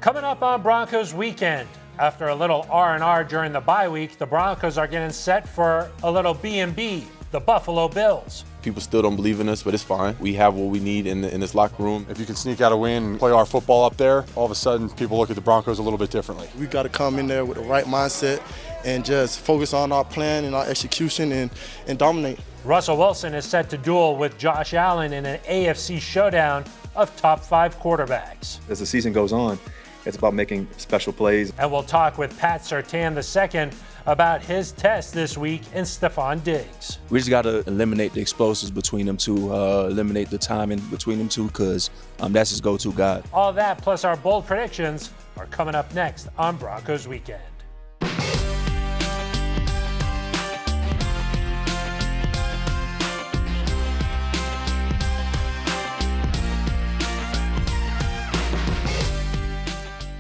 Coming up on Broncos Weekend, after a little R&R during the bye week, the Broncos are getting set for a little B&B, the Buffalo Bills. People still don't believe in us, but it's fine. We have what we need in this locker room. If you can sneak out a win and play our football up there, all of a sudden people look at the Broncos a little bit differently. We got to come in there with the right mindset and just focus on our plan and our execution and dominate. Russell Wilson is set to duel with Josh Allen in an AFC showdown of top 5 quarterbacks. As the season goes on, it's about making special plays. And we'll talk with Pat Surtain II about his test this week in Stephon Diggs. We just got to eliminate the explosives between them two, eliminate the timing between them two, because that's his go-to guy. All that plus our bold predictions are coming up next on Broncos Weekend.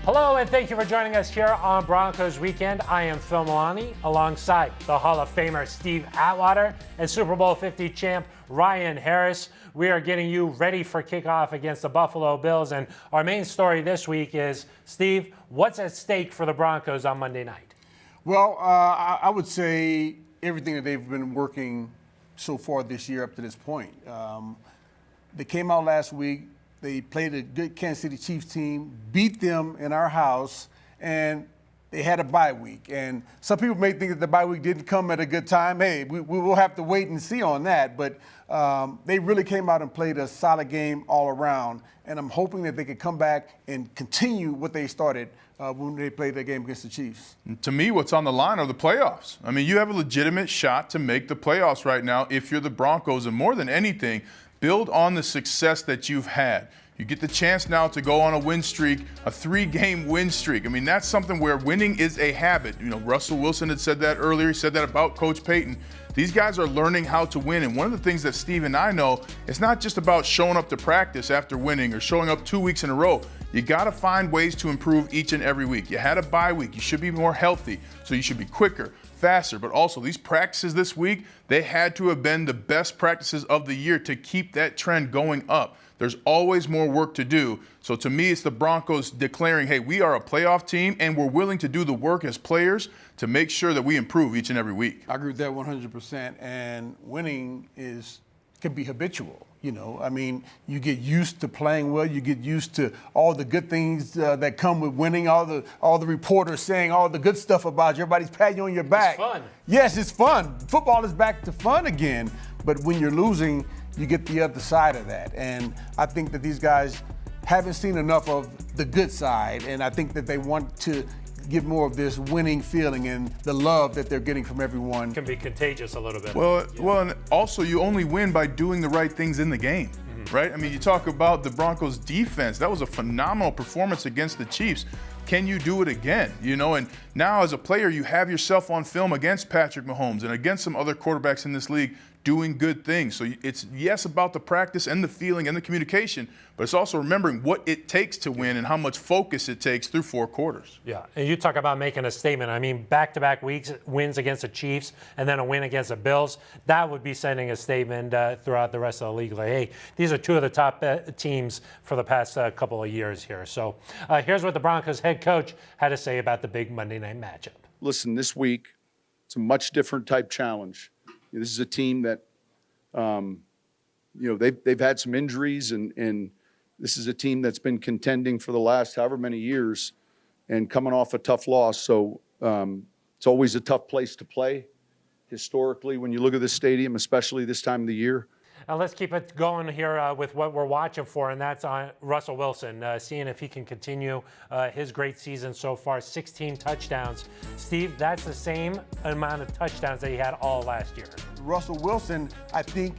Hello, and thank you for joining us here on Broncos Weekend. I am Phil Milani, alongside the Hall of Famer Steve Atwater and Super Bowl 50 champ Ryan Harris. We are getting you ready for kickoff against the Buffalo Bills, and our main story this week is, Steve, what's at stake for the Broncos on Monday night? Well, I would say everything that they've been working so far this year up to this point. They came out last week. They played a good Kansas City Chiefs team, beat them in our house, and they had a bye week. And some people may think that the bye week didn't come at a good time. Hey, we will have to wait and see on that. But they really came out and played a solid game all around. And I'm hoping that they could come back and continue what they started when they played that game against the Chiefs. To me, what's on the line are the playoffs. I mean, you have a legitimate shot to make the playoffs right now if you're the Broncos. And more than anything, build on the success that you've had. You get the chance now to go on a win streak, a 3-game win streak. I mean, that's something where winning is a habit. You know, Russell Wilson had said that earlier. He said that about Coach Payton. These guys are learning how to win. And one of the things that Steve and I know, it's not just about showing up to practice after winning or showing up 2 weeks in a row. You got to find ways to improve each and every week. You had a bye week. You should be more healthy, so you should be quicker, faster. But also, these practices this week, they had to have been the best practices of the year to keep that trend going up. There's always more work to do. So to me, it's the Broncos declaring, hey, we are a playoff team and we're willing to do the work as players to make sure that we improve each and every week. I agree with that 100%. And winning can be habitual. You know, I mean, you get used to playing well. You get used to all the good things that come with winning. All the reporters saying all the good stuff about you. Everybody's patting you on your back. It's fun. Yes, it's fun. Football is back to fun again. But when you're losing, you get the other side of that. And I think that these guys haven't seen enough of the good side. And I think that they want to get more of this winning feeling and the love that they're getting from everyone. Can be contagious a little bit. Well, and also you only win by doing the right things in the game, right? I mean, you talk about the Broncos defense. That was a phenomenal performance against the Chiefs. Can you do it again? You know, and now as a player, you have yourself on film against Patrick Mahomes and against some other quarterbacks in this league doing good things. So it's, yes, about the practice and the feeling and the communication, but it's also remembering what it takes to win and how much focus it takes through 4 quarters. Yeah, and you talk about making a statement. I mean, back-to-back weeks, wins against the Chiefs and then a win against the Bills, that would be sending a statement throughout the rest of the league. Like, hey, these are 2 of the top teams for the past couple of years here. So here's what the Broncos head coach had to say about the big Monday night matchup. Listen, this week, it's a much different type challenge. This is a team that, they've had some injuries, and this is a team that's been contending for the last however many years and coming off a tough loss. So it's always a tough place to play historically when you look at this stadium, especially this time of the year. Now let's keep it going here with what we're watching for, and that's on Russell Wilson, seeing if he can continue his great season so far, 16 touchdowns. Steve, that's the same amount of touchdowns that he had all last year. Russell Wilson, I think,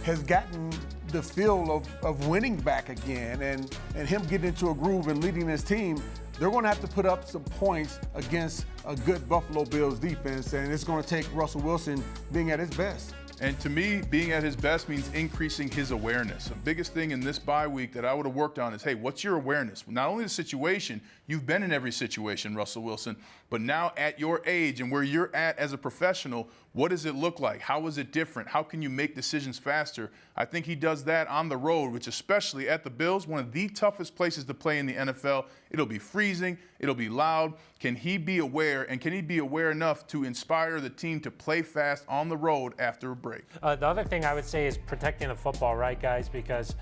has gotten the feel of winning back again, and him getting into a groove and leading his team. They're going to have to put up some points against a good Buffalo Bills defense, and it's going to take Russell Wilson being at his best. And to me, being at his best means increasing his awareness. The biggest thing in this bye week that I would have worked on is, hey, what's your awareness? Not only the situation, you've been in every situation, Russell Wilson, but now at your age and where you're at as a professional, what does it look like? How is it different? How can you make decisions faster? I think he does that on the road, which especially at the Bills, one of the toughest places to play in the NFL. It'll be freezing. It'll be loud. Can he be aware, and can he be aware enough to inspire the team to play fast on the road after a break? The other thing I would say is protecting the football, right, guys? Because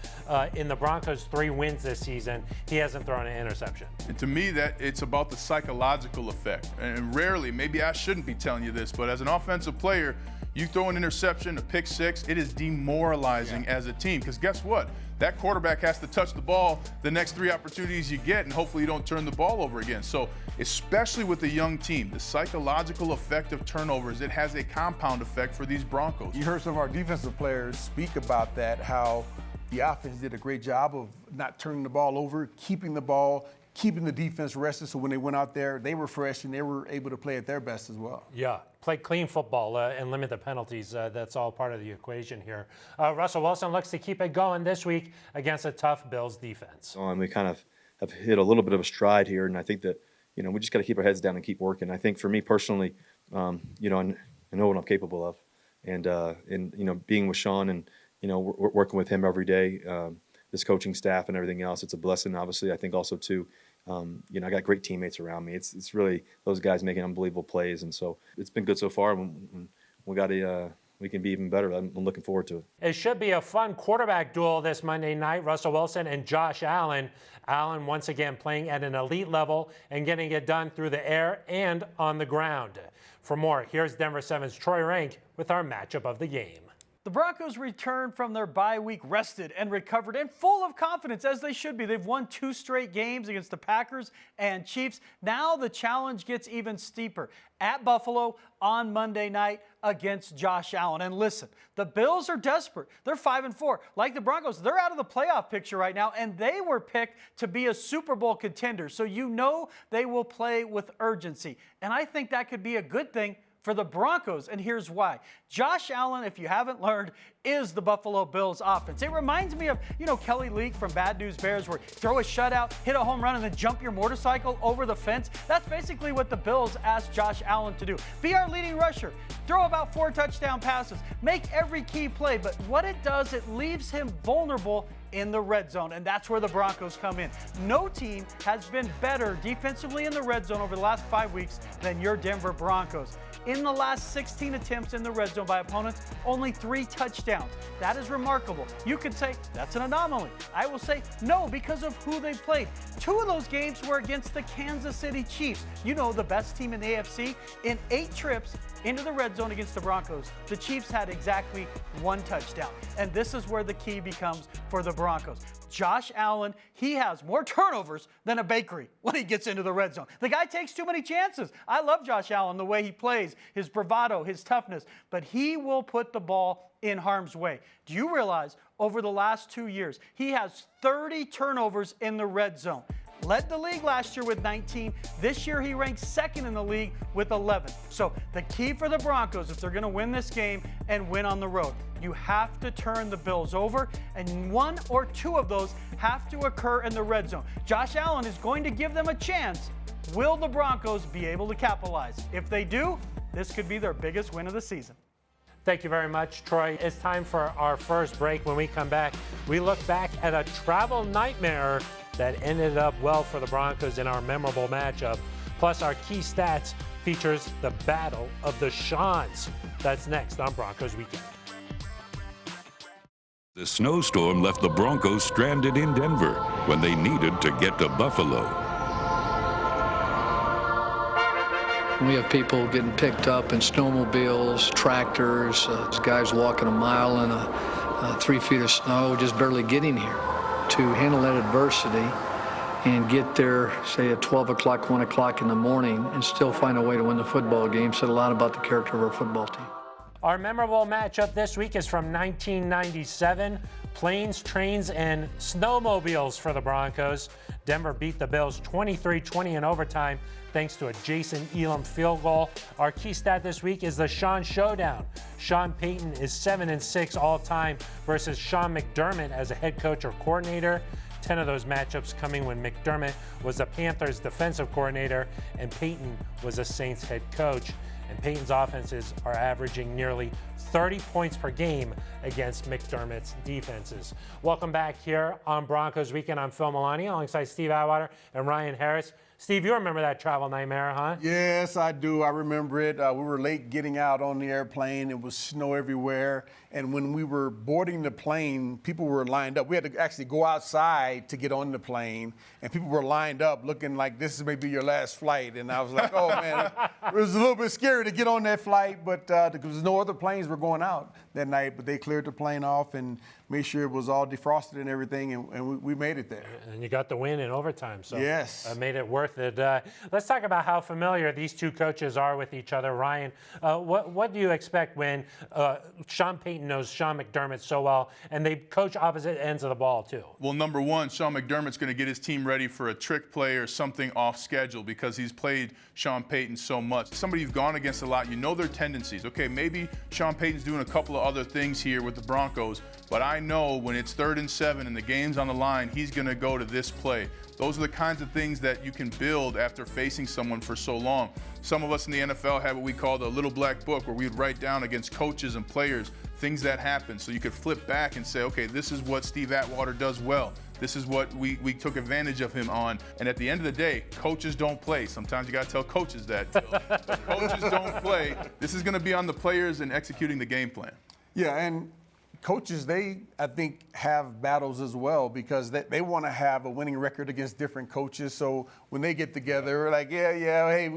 in the Broncos' 3 wins this season, he hasn't thrown an interception. And to me, that it's about the psychological effect. And rarely, maybe I shouldn't be telling you this, but as an offensive player, you throw an interception, a pick six, it is demoralizing as a team. Because guess what? That quarterback has to touch the ball the next 3 opportunities you get, and hopefully you don't turn the ball over again. So especially with a young team, the psychological effect of turnovers, it has a compound effect for these Broncos. You heard some of our defensive players speak about that, how the offense did a great job of not turning the ball over, keeping the ball, keeping the defense rested, so when they went out there, they were fresh and they were able to play at their best as well. Yeah, play clean football and limit the penalties. That's all part of the equation here. Russell Wilson looks to keep it going this week against a tough Bills defense. And we kind of have hit a little bit of a stride here, and I think that, we just got to keep our heads down and keep working. I think for me personally, I know what I'm capable of, and being with Sean and we're working with him every day, this coaching staff and everything else, it's a blessing. Obviously, I think also too, I got great teammates around me. It's really those guys making unbelievable plays, and so it's been good so far. We can be even better. I'm looking forward to it. It should be a fun quarterback duel this Monday night. Russell Wilson and Josh Allen. Allen once again playing at an elite level and getting it done through the air and on the ground. For more, here's Denver 7's Troy Rank with our matchup of the game. The Broncos returned from their bye week rested and recovered and full of confidence, as they should be. They've won 2 straight games against the Packers and Chiefs. Now the challenge gets even steeper at Buffalo on Monday night against Josh Allen. And listen, the Bills are desperate. They're 5-4. Like the Broncos, they're out of the playoff picture right now, and they were picked to be a Super Bowl contender. So they will play with urgency. And I think that could be a good thing for the Broncos, and here's why. Josh Allen, if you haven't learned, is the Buffalo Bills offense. It reminds me of, Kelly Leak from Bad News Bears, where you throw a shutout, hit a home run, and then jump your motorcycle over the fence. That's basically what the Bills asked Josh Allen to do. Be our leading rusher, throw about 4 touchdown passes, make every key play, but what it does, it leaves him vulnerable in the red zone, and that's where the Broncos come in. No team has been better defensively in the red zone over the last 5 weeks than your Denver Broncos. In the last 16 attempts in the red zone by opponents, only 3 touchdowns. That is remarkable. You could say that's an anomaly. I will say no, because of who they've played. 2 of those games were against the Kansas City Chiefs. The best team in the AFC. In 8 trips into the red zone against the Broncos, the Chiefs had exactly 1 touchdown. And this is where the key becomes for the Broncos. Josh Allen, he has more turnovers than a bakery when he gets into the red zone. The guy takes too many chances. I love Josh Allen, the way he plays, his bravado, his toughness, but he will put the ball in harm's way. Do you realize over the last 2 years, he has 30 turnovers in the red zone? Led the league last year with 19. This year he ranks 2nd in the league with 11. So the key for the Broncos, if they're going to win this game and win on the road, you have to turn the Bills over, and 1 or 2 of those have to occur in the red zone. Josh Allen is going to give them a chance. Will the Broncos be able to capitalize? If they do, this could be their biggest win of the season. Thank you very much, Troy. It's time for our first break. When we come back, we look back at a travel nightmare that ended up well for the Broncos in our memorable matchup. Plus, our key stats features the Battle of the Shawns. That's next on Broncos Weekend. The snowstorm left the Broncos stranded in Denver when they needed to get to Buffalo. We have people getting picked up in snowmobiles, tractors, guys walking a mile in 3 feet of snow, just barely getting here. To handle that adversity and get there, say at 12 o'clock, 1 o'clock in the morning, and still find a way to win the football game said a lot about the character of our football team. Our memorable matchup this week is from 1997. Planes, trains, and snowmobiles for the Broncos. Denver beat the Bills 23-20 in overtime thanks to a Jason Elam field goal. Our key stat this week is the Sean Showdown. Sean Payton is 7-6 all-time versus Sean McDermott as a head coach or coordinator. 10 of those matchups coming when McDermott was the Panthers' defensive coordinator and Payton was a Saints head coach. And Payton's offenses are averaging nearly 30 points per game against McDermott's defenses. Welcome back here on Broncos Weekend. I'm Phil Milani alongside Steve Atwater and Ryan Harris. Steve, you remember that travel nightmare, huh? Yes, I do. I remember it. We were late getting out on the airplane. It was snow everywhere. And when we were boarding the plane, people were lined up. We had to actually go outside to get on the plane. And people were lined up looking like this is maybe your last flight. And I was like, oh, man, it was a little bit scary to get on that flight. But because no other planes were going out that night. But they cleared the plane off and made sure it was all defrosted and everything. And we made it there. And you got the win in overtime. So yes, made it worth it. Let's talk about how familiar these two coaches are with each other. Ryan, what do you expect when Sean Payton knows Sean McDermott so well, and they coach opposite ends of the ball too? Well, number one, Sean McDermott's going to get his team ready for a trick play or something off schedule because he's played Sean Payton so much. Somebody you've gone against a lot, you know their tendencies. Okay, maybe Sean Payton's doing a couple of other things here with the Broncos, but I know when it's 3rd and 7 and the game's on the line, he's going to go to this play. Those are the kinds of things that you can build after facing someone for so long. Some of us in the NFL have what we call the little black book, where we'd write down against coaches and players things that happen. So you could flip back and say, okay, this is what Steve Atwater does well. This is what we took advantage of him on. And at the end of the day, coaches don't play. Sometimes you got to tell coaches that. But coaches don't play. This is going to be on the players and executing the game plan. Yeah, and coaches, I think, have battles as well because they want to have a winning record against different coaches. So when they get together, we're like, hey, I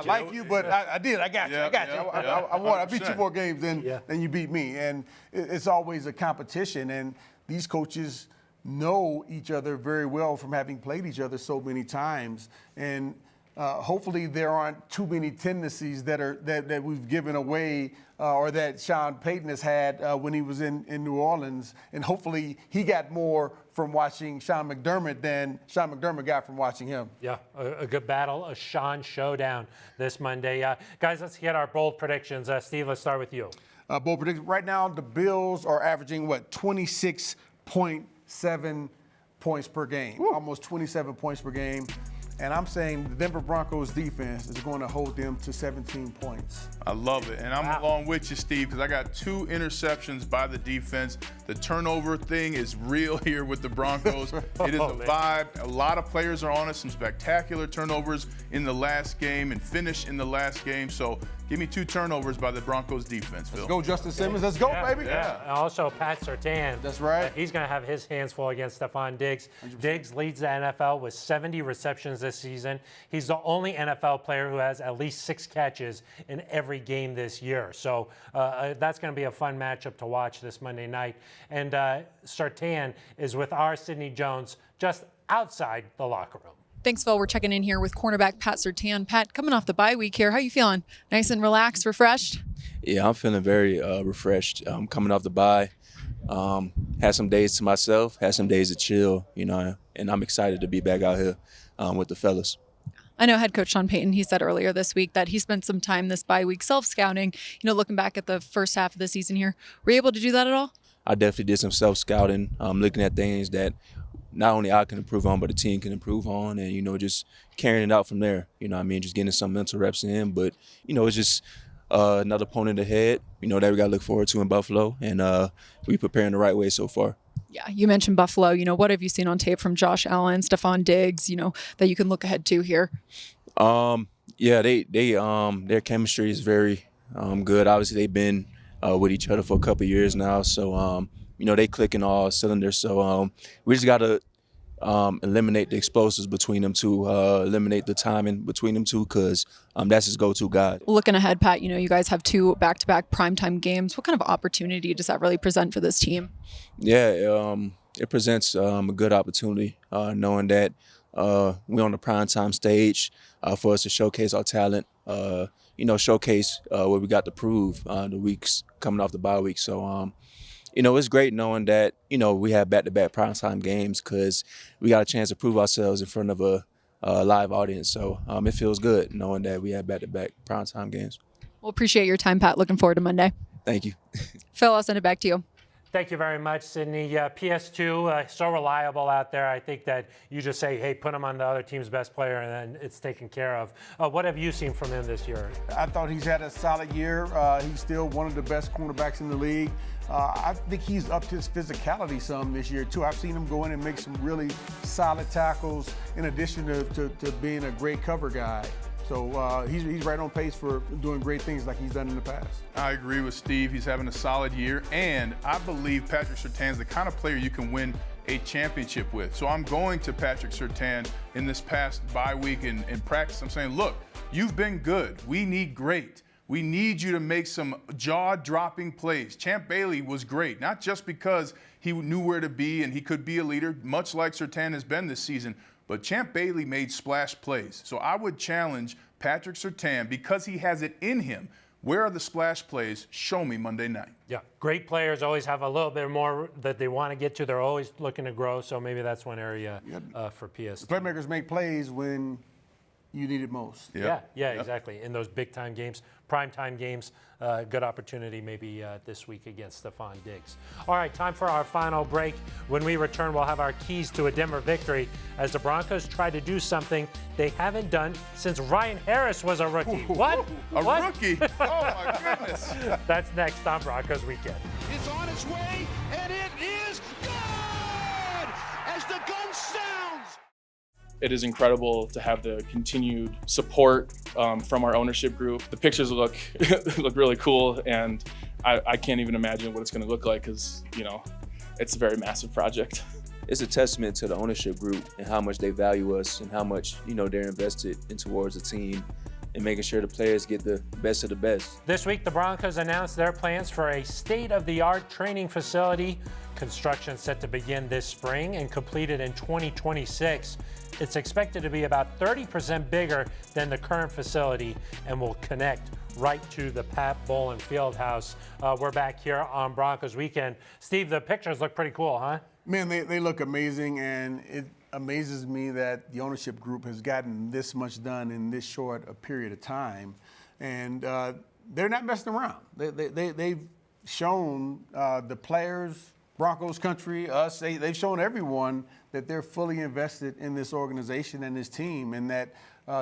like you, but I got you. I won. I beat you more games than you beat me. And it's always a competition. And these coaches know each other very well from having played each other so many times. And hopefully there aren't too many tendencies that we've given away or that Sean Payton has had when he was in New Orleans. And hopefully he got more from watching Sean McDermott than Sean McDermott got from watching him. Yeah, a good battle, a Sean Showdown this Monday. Guys, let's get our bold predictions. Steve, let's start with you. Bold prediction. Right now, the Bills are averaging, 26.7 points per game. Woo. Almost 27 points per game. And I'm saying the Denver Broncos defense is going to hold them to 17 points. I love it. And I'm along with you, Steve, because I got 2 interceptions by the defense. The turnover thing is real here with the Broncos. It is a vibe. A lot of players are on it. Some spectacular turnovers in the last game and finish in the last game. So give me 2 turnovers by the Broncos defense, Phil. Let's go, Justin Simmons. Let's go, baby. Yeah. And also Pat Surtain. That's right. He's going to have his hands full against Stephon Diggs. 100%. Diggs leads the NFL with 70 receptions this season. He's the only NFL player who has at least 6 catches in every game this year. So that's going to be a fun matchup to watch this Monday night. And Surtain is with our Sidney Jones just outside the locker room. Thanks, Phil. We're checking in here with cornerback Pat Surtain. Pat, coming off the bye week here, how you feeling? Nice and relaxed, refreshed? Yeah, I'm feeling very refreshed. Coming off the bye, had some days to myself, had some days to chill, and I'm excited to be back out here with the fellas. I know head coach Sean Payton, he said earlier this week that he spent some time this bye week self-scouting, looking back at the first half of the season here. Were you able to do that at all? I definitely did some self-scouting, looking at things that not only I can improve on, but the team can improve on, and, just carrying it out from there. Just getting some mental reps in. But, it's just another opponent ahead, that we got to look forward to in Buffalo, and we preparing the right way so far. Yeah, you mentioned Buffalo. What have you seen on tape from Josh Allen, Stephon Diggs, that you can look ahead to here? Yeah, their chemistry is very good. Obviously, they've been with each other for a couple of years now, so they clicking all cylinders. So we just got to eliminate the explosives between them two, eliminate the timing between them two, because that's his go-to guy. Looking ahead, Pat, you guys have 2 back-to-back primetime games. What kind of opportunity does that really present for this team? Yeah, it presents a good opportunity, knowing that we're on the primetime stage for us to showcase our talent, showcase what we got to prove the weeks coming off the bye week. So, it's great knowing that, we have back-to-back primetime games because we got a chance to prove ourselves in front of a live audience. So it feels good knowing that we have back-to-back primetime games. We'll appreciate your time, Pat. Looking forward to Monday. Thank you. Phil, I'll send it back to you. Thank you very much, Sydney. PS2, so reliable out there. I think that you just say, hey, put him on the other team's best player, and then it's taken care of. What have you seen from him this year? I thought he's had a solid year. He's still one of the best cornerbacks in the league. I think he's upped his physicality some this year, too. I've seen him go in and make some really solid tackles in addition to being a great cover guy. So he's right on pace for doing great things like he's done in the past. I agree with Steve. He's having a solid year, and I believe Patrick Surtain is the kind of player you can win a championship with. So I'm going to Patrick Surtain in this past bye week in practice. I'm saying, look, you've been good. We need great. We need you to make some jaw-dropping plays. Champ Bailey was great, not just because he knew where to be and he could be a leader, much like Surtain has been this season, but Champ Bailey made splash plays. So I would challenge Patrick Surtain, because he has it in him. Where are the splash plays? Show me Monday night. Yeah, great players always have a little bit more that they want to get to. They're always looking to grow, so maybe that's one area for PS. The playmakers make plays when you need it most. Yep. Yeah, exactly. In those big-time games, prime-time games, good opportunity maybe this week against Stephon Diggs. All right, time for our final break. When we return, we'll have our keys to a Denver victory as the Broncos try to do something they haven't done since Ryan Harris was a rookie. What? A rookie? Oh, my goodness. That's next on Broncos Weekend. It's on its way, and it is good as the gun sounds. It is incredible to have the continued support from our ownership group. The pictures look really cool, and I can't even imagine what it's going to look like because, it's a very massive project. It's a testament to the ownership group and how much they value us and how much, they're invested in towards the team and making sure the players get the best of the best. This week, the Broncos announced their plans for a state-of-the-art training facility. Construction set to begin this spring and completed in 2026. It's expected to be about 30% bigger than the current facility and will connect right to the Pat Bowlen Fieldhouse. We're back here on Broncos Weekend. Steve, the pictures look pretty cool, huh? Man, they look amazing, and it amazes me that the ownership group has gotten this much done in this short a period of time. And they're not messing around. They've shown the players, Broncos country, us, they've shown everyone that they're fully invested in this organization and this team, and that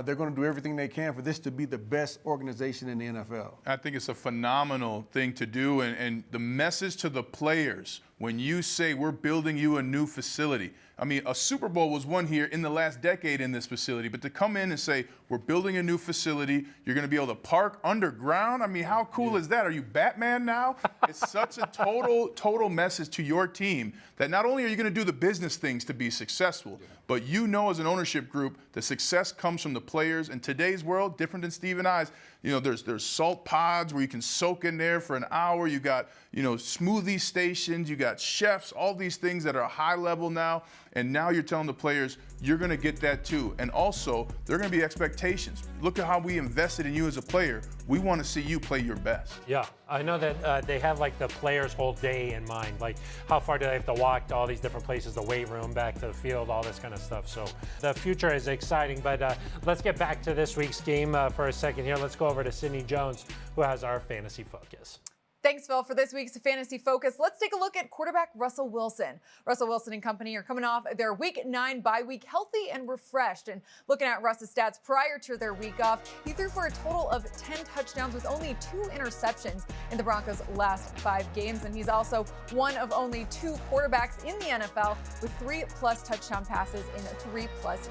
they're going to do everything they can for this to be the best organization in the NFL. I think it's a phenomenal thing to do, and the message to the players when you say we're building you a new facility. I mean, a Super Bowl was won here in the last decade in this facility, but to come in and say we're building a new facility, you're going to be able to park underground. I mean, how cool is that? Are you Batman now? It's such a total message to your team that not only are you going to do the business things to be successful, but as an ownership group, the success comes from the players. In today's world, different than Steve and I's, there's salt pods where you can soak in there for an hour. You got, smoothie stations. You got chefs, all these things that are high level now. And now you're telling the players, you're going to get that too. And also, there are going to be expectations. Look at how we invested in you as a player. We want to see you play your best. Yeah, I know that they have like the players' whole day in mind. Like how far do they have to walk to all these different places, the weight room, back to the field, all this kind of stuff. So the future is exciting. But let's get back to this week's game for a second here. Let's go over to Sydney Jones, who has our fantasy focus. Thanks, Phil, for this week's Fantasy Focus. Let's take a look at quarterback Russell Wilson. Russell Wilson and company are coming off their Week 9 bye week healthy and refreshed. And looking at Russ's stats prior to their week off, he threw for a total of 10 touchdowns with only 2 interceptions in the Broncos' last 5 games. And he's also one of only 2 quarterbacks in the NFL with 3+ touchdown passes in 3+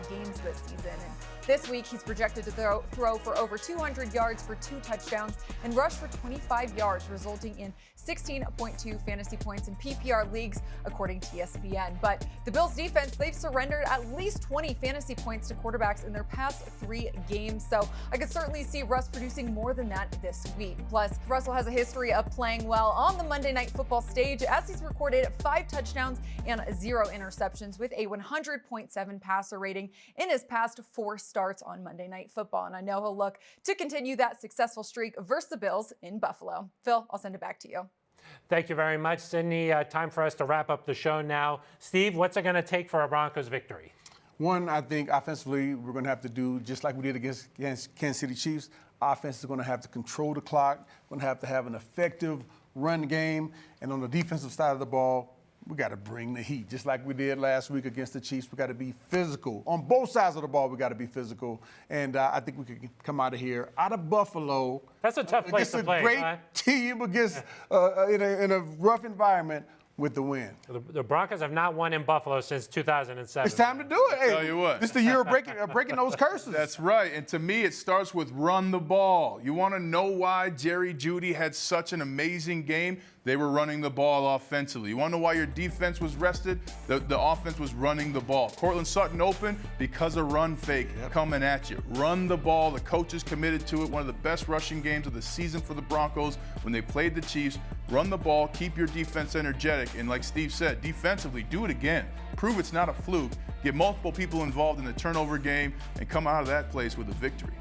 games this season. And this week, he's projected to throw for over 200 yards for 2 touchdowns and rush for 25 yards, resulting in 16.2 fantasy points in PPR leagues, according to ESPN. But the Bills' defense, they've surrendered at least 20 fantasy points to quarterbacks in their past 3 games. So I could certainly see Russ producing more than that this week. Plus, Russell has a history of playing well on the Monday Night Football stage, as he's recorded 5 touchdowns and 0 interceptions with a 100.7 passer rating in his past 4 starts on Monday Night Football. And I know he'll look to continue that successful streak versus the Bills in Buffalo. Phil, I'll send it back to you. Thank you very much, Sydney. Time for us to wrap up the show now. Steve, what's it going to take for a Broncos victory? One, I think offensively, we're going to have to do just like we did against Kansas City Chiefs. Offense is going to have to control the clock, going to have an effective run game. And on the defensive side of the ball, we got to bring the heat. Just like we did last week against the Chiefs, we got to be physical. On both sides of the ball, we got to be physical. And I think we can come out of here, out of Buffalo. That's a tough place to play. Against a great team, against in a rough environment, with the win. The Broncos have not won in Buffalo since 2007. It's time to do it. Hey, tell you what. This is the year of breaking those curses. That's right. And to me, it starts with run the ball. You want to know why Jerry Jeudy had such an amazing game? They were running the ball offensively. You want to know why your defense was rested? The offense was running the ball. Cortland Sutton open because of run fake coming at you. Run the ball. The coaches committed to it. One of the best rushing games of the season for the Broncos when they played the Chiefs. Run the ball. Keep your defense energetic. And like Steve said, defensively, do it again. Prove it's not a fluke. Get multiple people involved in the turnover game and come out of that place with a victory.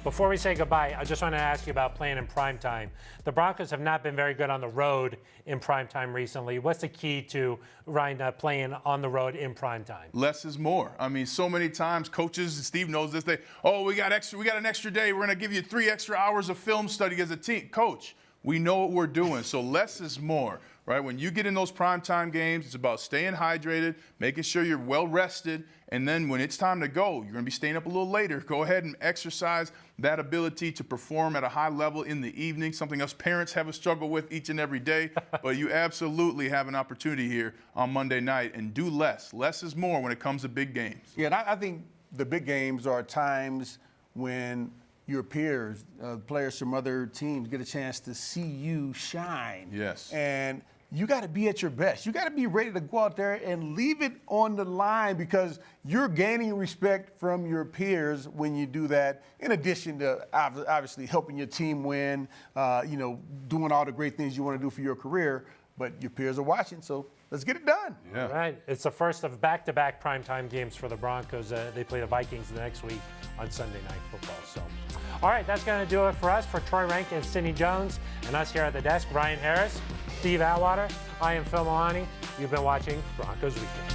Before we say goodbye, I just want to ask you about playing in primetime. The Broncos have not been very good on the road in primetime recently. What's the key to Ryan playing on the road in primetime? Less is more. I mean, so many times coaches, and Steve knows this, we got an extra day. We're going to give you 3 extra hours of film study as a team. Coach, we know what we're doing, so less is more. Right? When you get in those primetime games, it's about staying hydrated, making sure you're well rested, and then when it's time to go, you're going to be staying up a little later. Go ahead and exercise that ability to perform at a high level in the evening, something us parents have a struggle with each and every day. But you absolutely have an opportunity here on Monday night, and do less. Less is more when it comes to big games. Yeah, and I think the big games are times when your peers, players from other teams, get a chance to see you shine. Yes. And you got to be at your best. You got to be ready to go out there and leave it on the line, because you're gaining respect from your peers when you do that, in addition to obviously helping your team win, doing all the great things you want to do for your career. But your peers are watching, so let's get it done. Yeah. All right. It's the first of back-to-back primetime games for the Broncos. They play the Vikings the next week on Sunday Night Football. So, all right, that's going to do it for us. For Troy Rank and Sidney Jones, and us here at the desk, Ryan Harris, Steve Atwater. I am Phil Milani. You've been watching Broncos Weekend.